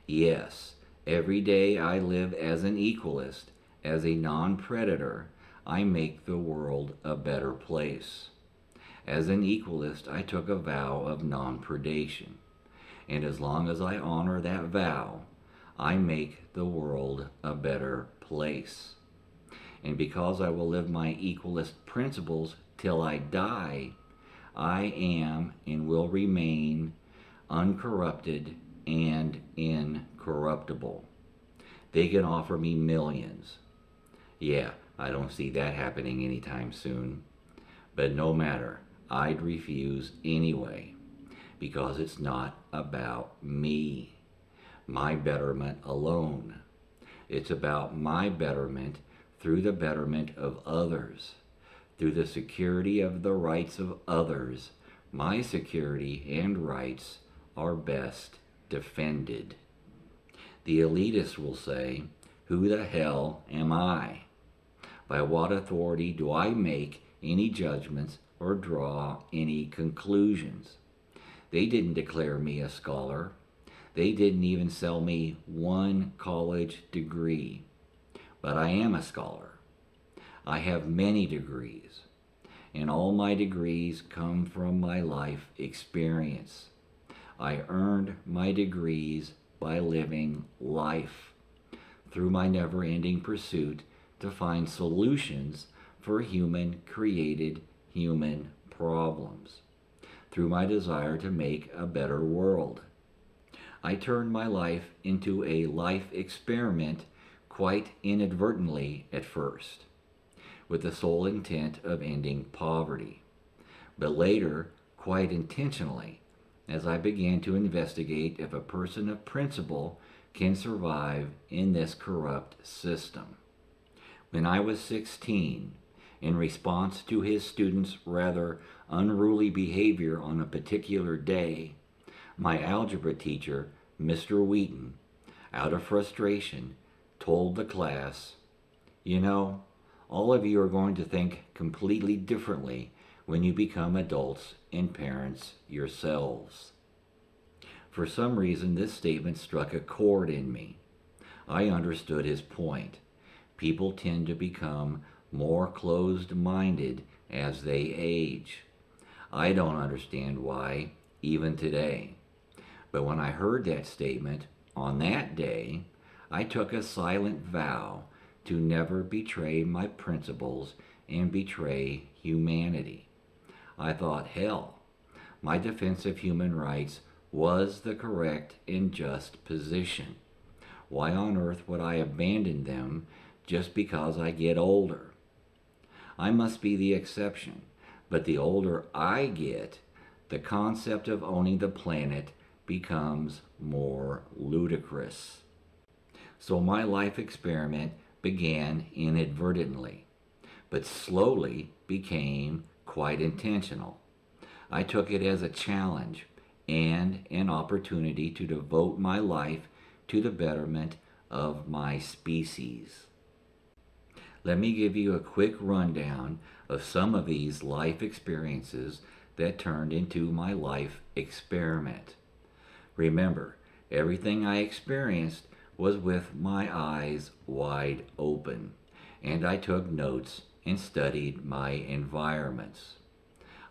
Yes, every day I live as an equalist, as a non-predator. I make the world a better place. As an equalist, I took a vow of non-predation. And as long as I honor that vow, I make the world a better place. And because I will live my equalist principles till I die, I am and will remain uncorrupted and incorruptible. They can offer me millions. Yeah, I don't see that happening anytime soon. But no matter, I'd refuse anyway, because it's not about me, my betterment alone. It's about my betterment through the betterment of others, through the security of the rights of others. My security and rights are best defended. The elitist will say, who the hell am I? By what authority do I make any judgments or draw any conclusions? They didn't declare me a scholar. They didn't even sell me one college degree. But I am a scholar. I have many degrees, and all my degrees come from my life experience. I earned my degrees by living life through my never-ending pursuit to find solutions for human-created human problems, through my desire to make a better world. I turned my life into a life experiment quite inadvertently at first, with the sole intent of ending poverty, but later quite intentionally, as I began to investigate if a person of principle can survive in this corrupt system. When I was 16, in response to his students' rather unruly behavior on a particular day, my algebra teacher, Mr. Wheaton, out of frustration, told the class, "You know, all of you are going to think completely differently when you become adults and parents yourselves." For some reason, this statement struck a chord in me. I understood his point. People tend to become more closed-minded as they age. I don't understand why, even today. But when I heard that statement, on that day, I took a silent vow to never betray my principles and betray humanity. I thought, hell, my defense of human rights was the correct and just position. Why on earth would I abandon them just because I get older? I must be the exception, but the older I get, the concept of owning the planet becomes more ludicrous. So my life experiment began inadvertently, but slowly became quite intentional. I took it as a challenge and an opportunity to devote my life to the betterment of my species. Let me give you a quick rundown of some of these life experiences that turned into my life experiment. Remember, everything I experienced was with my eyes wide open, and I took notes and studied my environments.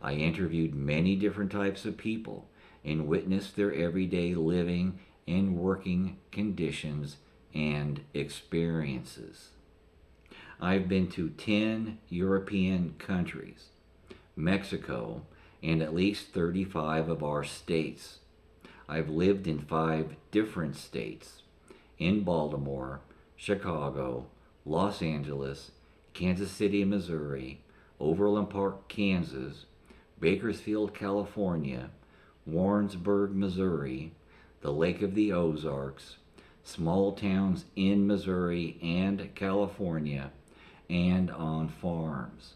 I interviewed many different types of people and witnessed their everyday living and working conditions and experiences. I've been to 10 European countries, Mexico, and at least 35 of our states. I've lived in 5 different states, in Baltimore, Chicago, Los Angeles, Kansas City, Missouri, Overland Park, Kansas, Bakersfield, California, Warrensburg, Missouri, the Lake of the Ozarks, small towns in Missouri and California, and on farms.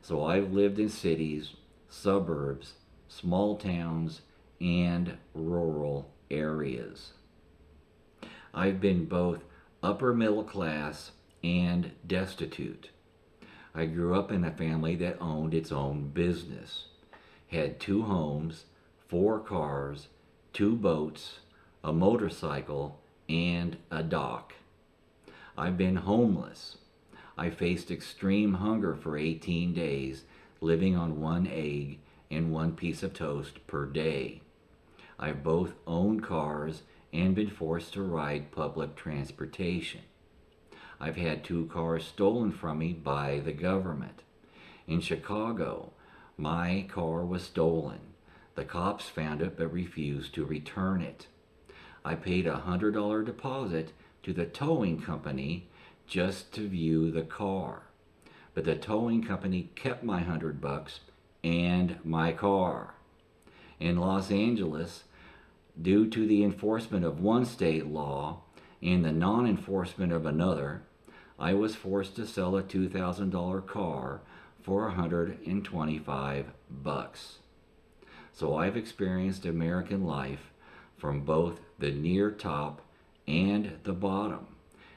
So I've lived in cities, suburbs, small towns, and rural areas. I've been both upper middle class and destitute. I grew up in a family that owned its own business, had 2 homes, 4 cars, 2 boats, a motorcycle, and a dock. I've been homeless. I faced extreme hunger for 18 days, living on one egg and one piece of toast per day. I've both owned cars and been forced to ride public transportation. I've had 2 cars stolen from me by the government. In Chicago, my car was stolen. The cops found it but refused to return it. I paid a $100 deposit to the towing company just to view the car. But the towing company kept my $100 and my car. In Los Angeles, due to the enforcement of one state law and the non-enforcement of another, I was forced to sell a $2,000 car for $125. So I've experienced American life from both the near top and the bottom,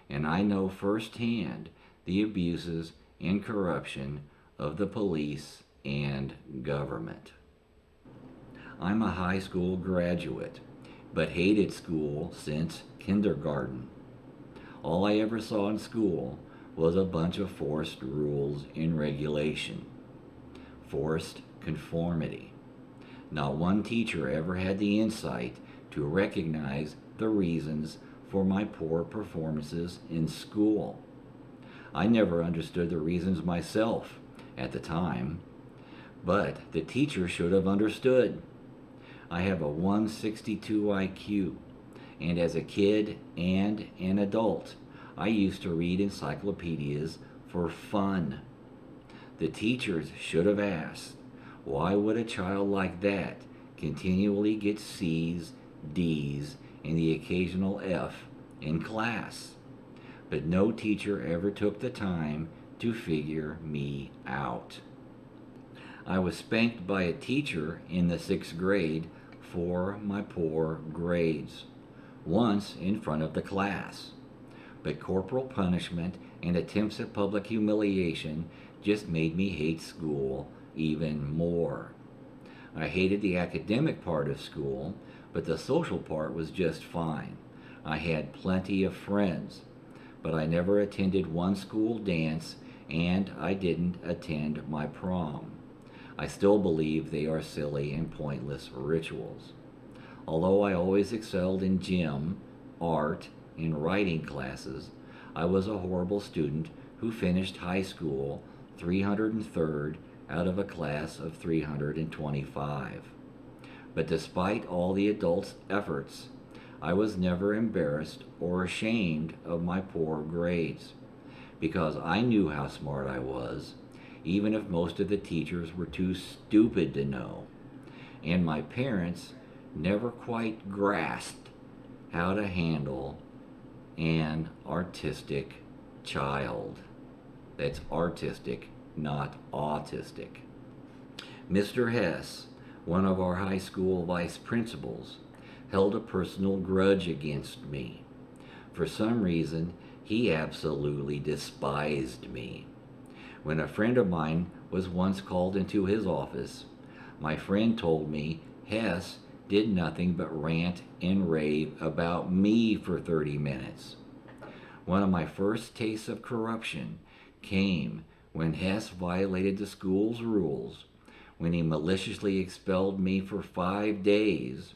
and I know firsthand the abuses and corruption of the police and government. I'm a high school graduate, but hated school since kindergarten. All I ever saw in school was a bunch of forced rules and regulation, forced conformity. Not one teacher ever had the insight to recognize the reasons for my poor performances in school. I never understood the reasons myself at the time, but the teacher should have understood. I have a 162 IQ, and as a kid and an adult, I used to read encyclopedias for fun. The teachers should have asked, why would a child like that continually get C's, D's, and the occasional F in class? But no teacher ever took the time to figure me out. I was spanked by a teacher in the 6th grade for my poor grades, once in front of the class. But corporal punishment and attempts at public humiliation just made me hate school even more. I hated the academic part of school, but the social part was just fine. I had plenty of friends, but I never attended one school dance, and I didn't attend my prom. I still believe they are silly and pointless rituals. Although I always excelled in gym, art, and writing classes, I was a horrible student who finished high school 303rd out of a class of 325. But despite all the adults' efforts, I was never embarrassed or ashamed of my poor grades, because I knew how smart I was, even if most of the teachers were too stupid to know, and my parents never quite grasped how to handle an artistic child. That's artistic, not autistic. Mr. Hess, one of our high school vice principals, held a personal grudge against me. For some reason, he absolutely despised me. When a friend of mine was once called into his office, my friend told me Hess did nothing but rant and rave about me for 30 minutes. One of my first tastes of corruption came when Hess violated the school's rules, when he maliciously expelled me for 5 days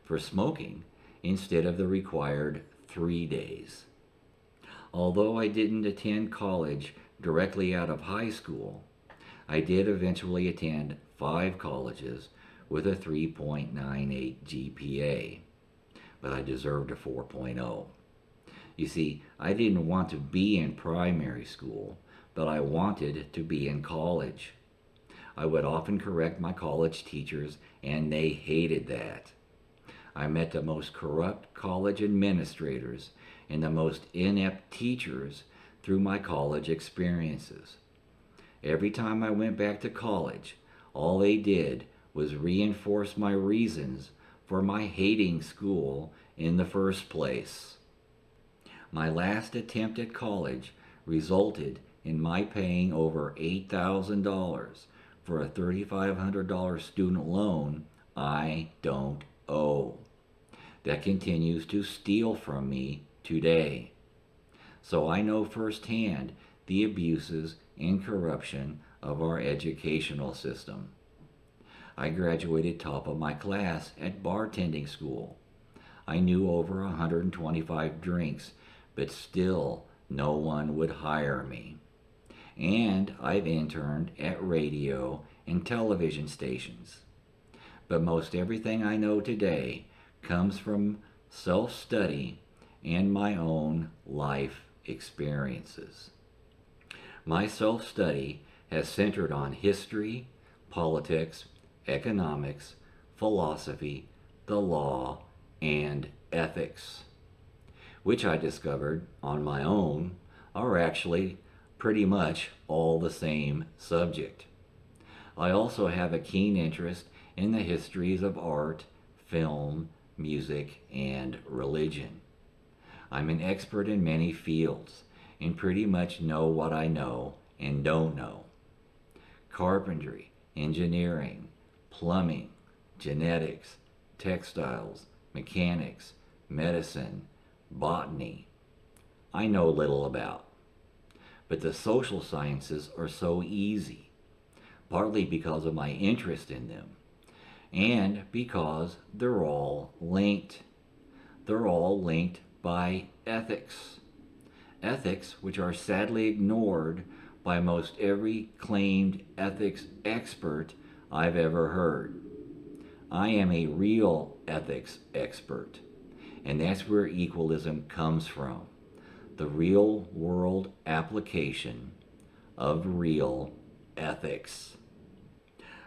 for smoking instead of the required 3 days. Although I didn't attend college directly out of high school, I did eventually attend 5 colleges with a 3.98 GPA, but I deserved a 4.0. You see, I didn't want to be in primary school, but I wanted to be in college. I would often correct my college teachers, and they hated that. I met the most corrupt college administrators and the most inept teachers through my college experiences. Every time I went back to college, all they did was reinforce my reasons for my hating school in the first place. My last attempt at college resulted in my paying over $8,000 for a $3,500 student loan I don't owe. that continues to steal from me today. So I know firsthand the abuses and corruption of our educational system. I graduated top of my class at bartending school. I knew over 125 drinks, but still no one would hire me. And I've interned at radio and television stations. But most everything I know today comes from self-study and my own life experiences. My self-study has centered on history, politics, economics, philosophy, the law, and ethics, which I discovered on my own are actually pretty much all the same subject. I also have a keen interest in the histories of art, film, music, and religion. I'm an expert in many fields and pretty much know what I know and don't know. Carpentry, engineering, plumbing, genetics, textiles, mechanics, medicine, botany. I know little about. But the social sciences are so easy, partly because of my interest in them, and because they're all linked. They're all linked by ethics. Ethics which are sadly ignored by most every claimed ethics expert I've ever heard. I am a real ethics expert, and that's where equalism comes from. The real world application of real ethics.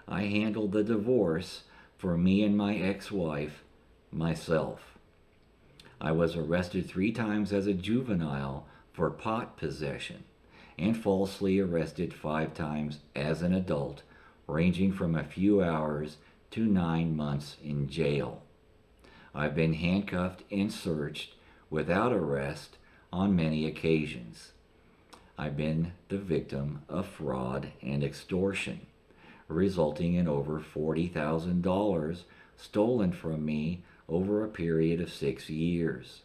I handled the divorce for me and my ex-wife myself. I was arrested 3 times as a juvenile for pot possession and falsely arrested 5 times as an adult, ranging from a few hours to 9 months in jail. I've been handcuffed and searched without arrest on many occasions. I've been the victim of fraud and extortion, resulting in over $40,000 stolen from me over a period of 6 years.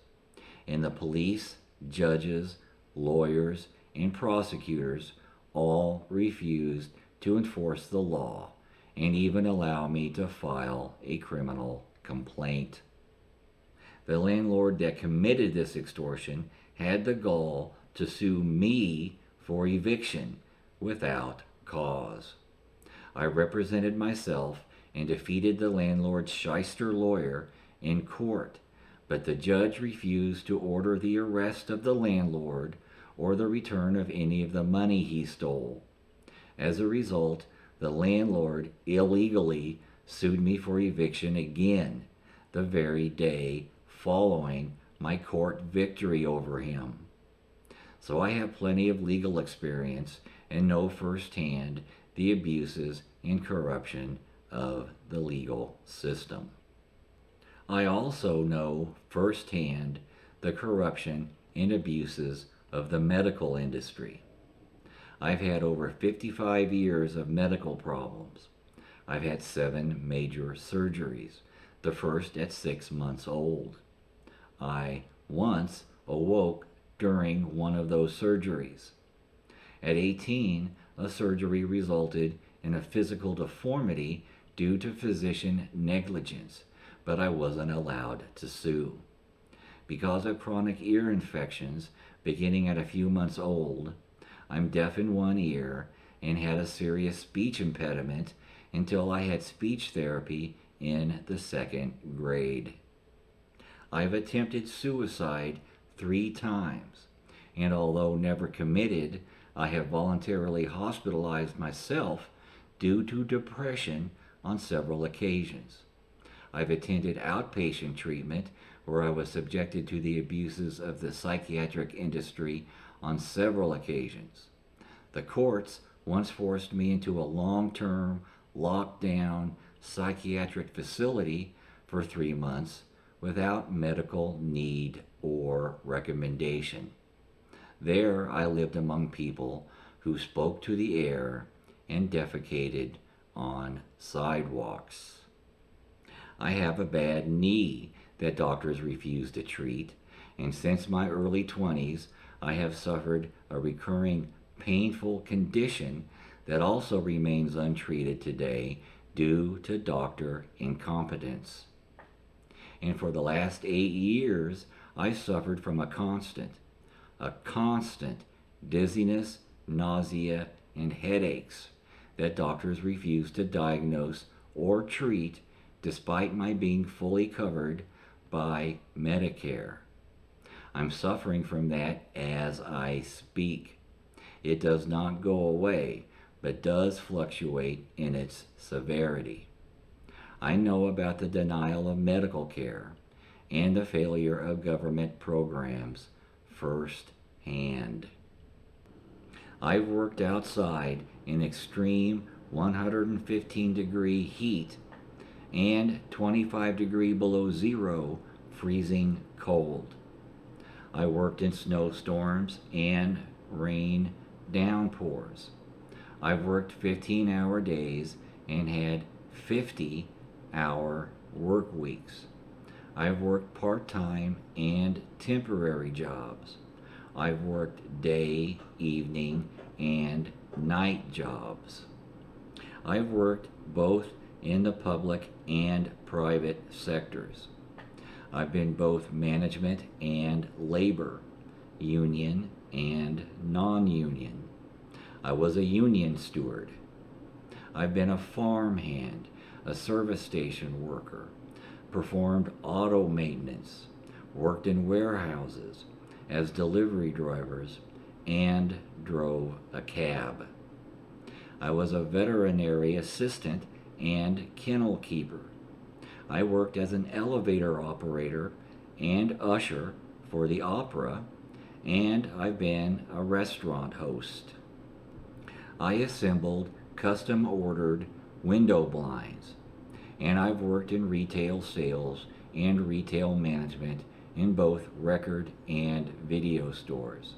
And the police, judges, lawyers, and prosecutors all refused to enforce the law and even allow me to file a criminal complaint. The landlord that committed this extortion had the gall to sue me for eviction without cause. I represented myself and defeated the landlord's shyster lawyer in court, but the judge refused to order the arrest of the landlord or the return of any of the money he stole. As a result, the landlord illegally sued me for eviction again the very day following my court victory over him. So I have plenty of legal experience and know firsthand the abuses and corruption of the legal system. I also know firsthand the corruption and abuses of the medical industry. I've had over 55 years of medical problems. I've had 7 major surgeries, the first at 6 months old. I once awoke during one of those surgeries. At 18, a surgery resulted in a physical deformity due to physician negligence, but I wasn't allowed to sue. Because of chronic ear infections beginning at a few months old, I'm deaf in one ear and had a serious speech impediment until I had speech therapy in the 2nd grade. I've attempted suicide 3 times, and although never committed, I have voluntarily hospitalized myself due to depression on several occasions. I've attended outpatient treatment where I was subjected to the abuses of the psychiatric industry on several occasions. The courts once forced me into a long-term, locked-down psychiatric facility for 3 months without medical need or recommendation. There I lived among people who spoke to the air and defecated on sidewalks. I have a bad knee that doctors refuse to treat, and since my early 20s, I have suffered a recurring painful condition that also remains untreated today due to doctor incompetence. And for the last 8 years, I suffered from a constant dizziness, nausea, and headaches that doctors refuse to diagnose or treat despite my being fully covered by Medicare. I'm suffering from that as I speak. It does not go away, but does fluctuate in its severity. I know about the denial of medical care and the failure of government programs firsthand. I've worked outside in extreme 115-degree heat and 25 degree below zero freezing cold. I worked in snowstorms and rain downpours. I've worked 15-hour days and had 50-hour work weeks. I've worked part-time and temporary jobs. I've worked day, evening, and night jobs. I've worked both in the public and private sectors. I've been both management and labor, union and non-union. I was a union steward. I've been a farmhand, a service station worker, performed auto maintenance, worked in warehouses as delivery drivers, and drove a cab. I was a veterinary assistant and kennel keeper. I worked as an elevator operator and usher for the opera, and I've been a restaurant host. I assembled custom-ordered window blinds, and I've worked in retail sales and retail management in both record and video stores.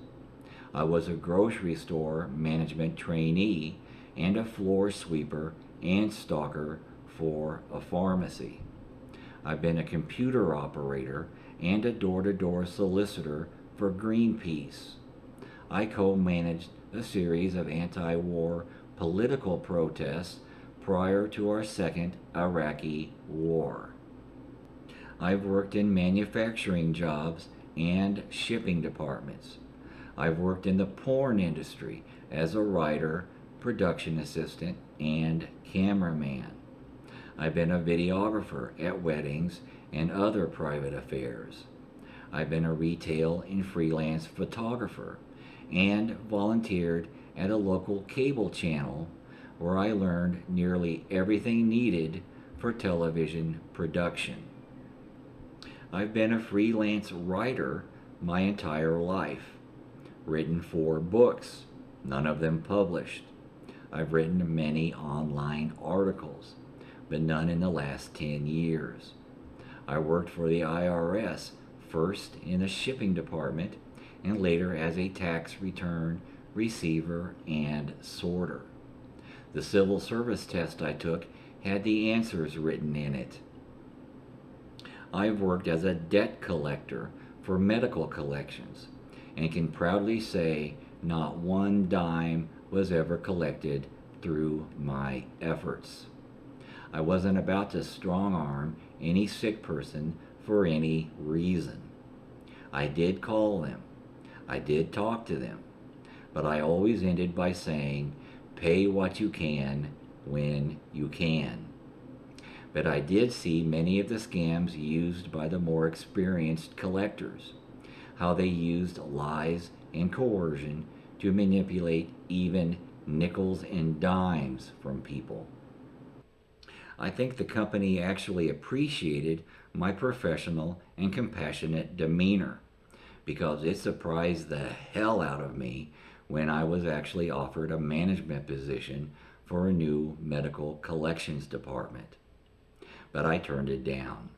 I was a grocery store management trainee and a floor sweeper and stalker for a pharmacy. I've been a computer operator and a door-to-door solicitor for Greenpeace. I co-managed a series of anti-war political protests prior to our second Iraqi war. I've worked in manufacturing jobs and shipping departments. I've worked in the porn industry as a writer, production assistant, and cameraman. I've been a videographer at weddings and other private affairs. I've been a retail and freelance photographer and volunteered at a local cable channel where I learned nearly everything needed for television production. I've been a freelance writer my entire life, written 4 books, none of them published. I've written many online articles, but none in the last 10 years. I worked for the IRS, first in the shipping department and later as a tax return receiver and sorter. The civil service test I took had the answers written in it. I've worked as a debt collector for medical collections and can proudly say not one dime was ever collected through my efforts. I wasn't about to strong-arm any sick person for any reason. I did call them. I did talk to them. But I always ended by saying, pay what you can when you can. But I did see many of the scams used by the more experienced collectors, how they used lies and coercion to manipulate even nickels and dimes from people. I think the company actually appreciated my professional and compassionate demeanor, because it surprised the hell out of me when I was actually offered a management position for a new medical collections department. But I turned it down.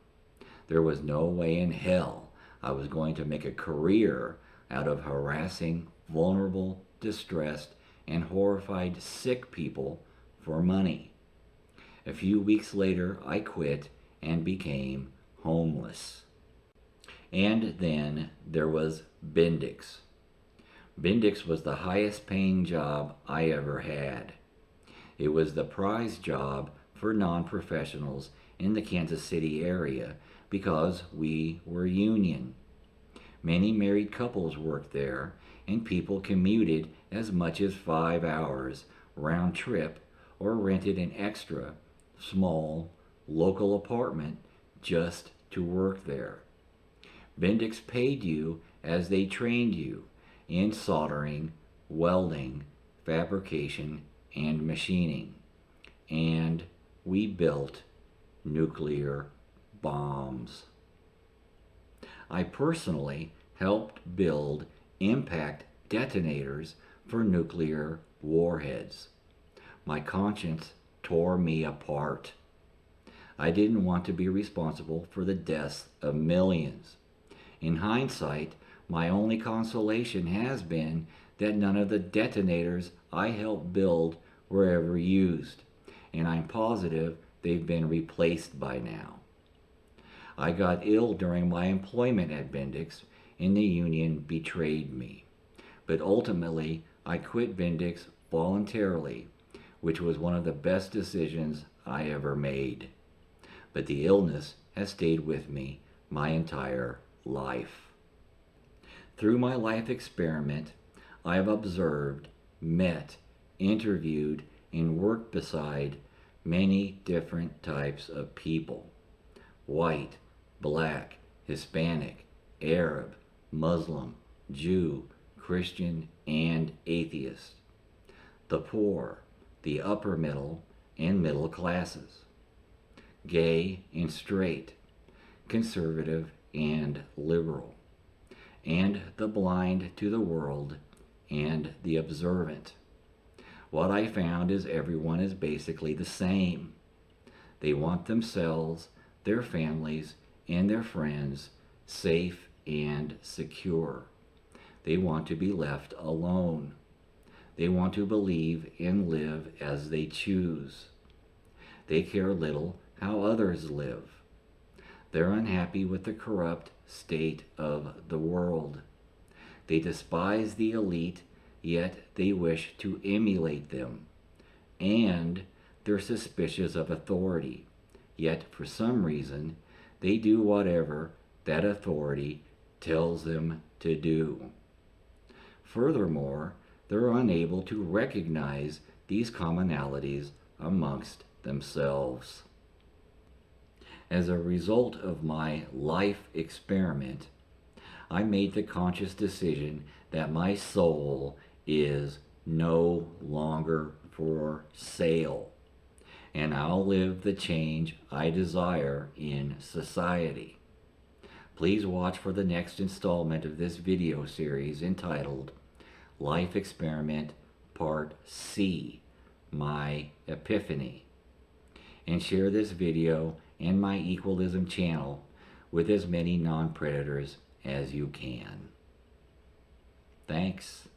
There was no way in hell I was going to make a career out of harassing vulnerable, distressed, and horrified sick people for money. A few weeks later, I quit and became homeless. And then there was Bendix. Bendix was the highest paying job I ever had. It was the prize job for non-professionals in the Kansas City area because we were union. Many married couples worked there, and people commuted as much as 5 hours round trip or rented an extra, small, local apartment just to work there. Bendix paid you as they trained you in soldering, welding, fabrication, and machining. And we built nuclear bombs. I personally helped build impact detonators for nuclear warheads. My conscience tore me apart. I didn't want to be responsible for the deaths of millions. In hindsight, my only consolation has been that none of the detonators I helped build were ever used, and I'm positive they've been replaced by now. I got ill during my employment at Bendix, and the union betrayed me. But ultimately, I quit Bendix voluntarily, which was one of the best decisions I ever made. But the illness has stayed with me my entire life. Through my life experiment, I have observed, met, interviewed, and worked beside many different types of people: white, black, Hispanic, Arab, Muslim, Jew, Christian, and atheist, the poor, the upper middle and middle classes, gay and straight, conservative and liberal, and the blind to the world and the observant. What I found is everyone is basically the same. They want themselves, their families, and their friends safe and secure. They want to be left alone. They want to believe and live as they choose. They care little how others live. They're unhappy with the corrupt state of the world. They despise the elite, yet they wish to emulate them. And they're suspicious of authority, yet for some reason they do whatever that authority tells them to do. Furthermore, they're unable to recognize these commonalities amongst themselves. As a result of my life experiment, I made the conscious decision that my soul is no longer for sale, and I'll live the change I desire in society. Please watch for the next installment of this video series entitled Life Experiment Part C, My Epiphany, and share this video and my equalism channel with as many non-predators as you can. Thanks.